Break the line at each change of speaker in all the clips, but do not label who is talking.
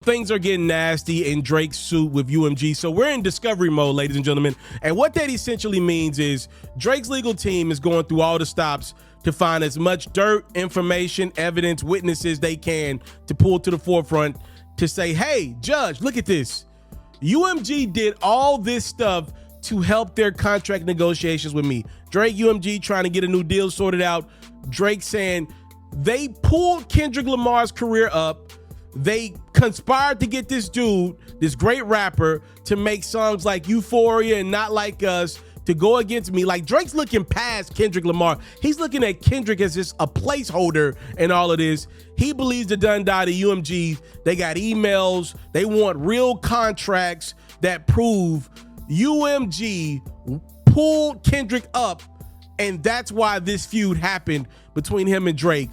things are getting nasty in Drake's suit with UMG. So we're in discovery mode, ladies and gentlemen. And what that essentially means is Drake's legal team is going through all the stops to find as much dirt, information, evidence, witnesses they can to pull to the forefront to say, hey, judge, look at this. UMG did all this stuff to help their contract negotiations with me. Drake, UMG trying to get a new deal sorted out. Drake saying they pulled Kendrick Lamar's career up. They conspired to get this dude, this great rapper, to make songs like Euphoria and Not Like Us, to go against me. Like, Drake's looking past Kendrick Lamar. He's looking at Kendrick as just a placeholder in all of this. He believes the done die to UMG. They got emails. They want real contracts that prove UMG pulled Kendrick up, and that's why this feud happened between him and Drake.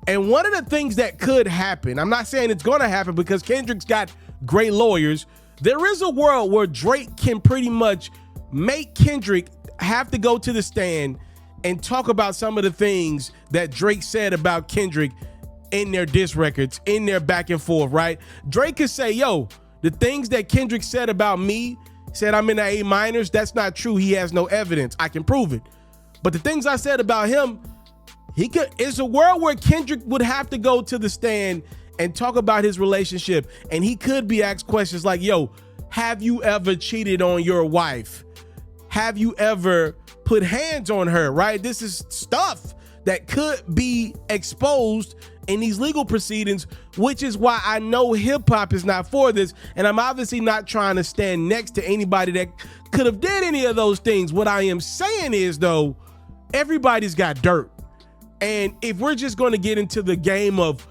And one of the things that could happen, I'm not saying it's going to happen because Kendrick's got great lawyers. There is a world where Drake can pretty much make Kendrick have to go to the stand and talk about some of the things that Drake said about Kendrick in their diss records, in their back and forth, right? Drake could say, yo, the things that Kendrick said about me, said I'm in the A minors, that's not true. He has no evidence. I can prove it. But the things I said about him, it's a world where Kendrick would have to go to the stand and talk about his relationship. And he could be asked questions like, yo, have you ever cheated on your wife? Have you ever put hands on her, right? This is stuff that could be exposed in these legal proceedings, which is why I know hip hop is not for this. And I'm obviously not trying to stand next to anybody that could have did any of those things. What I am saying is, though, everybody's got dirt. And if we're just going to get into the game of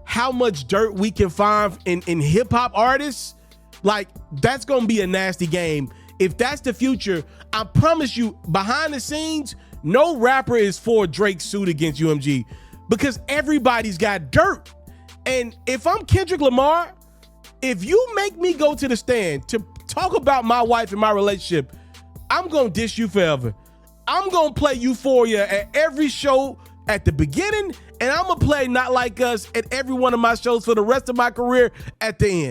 how much dirt we can find in hip hop artists, like, that's going to be a nasty game. If that's the future, I promise you, behind the scenes, no rapper is for Drake's suit against UMG because everybody's got dirt. And if I'm Kendrick Lamar, if you make me go to the stand to talk about my wife and my relationship, I'm going to diss you forever. I'm going to play Euphoria at every show at the beginning, and I'm going to play Not Like Us at every one of my shows for the rest of my career at the end.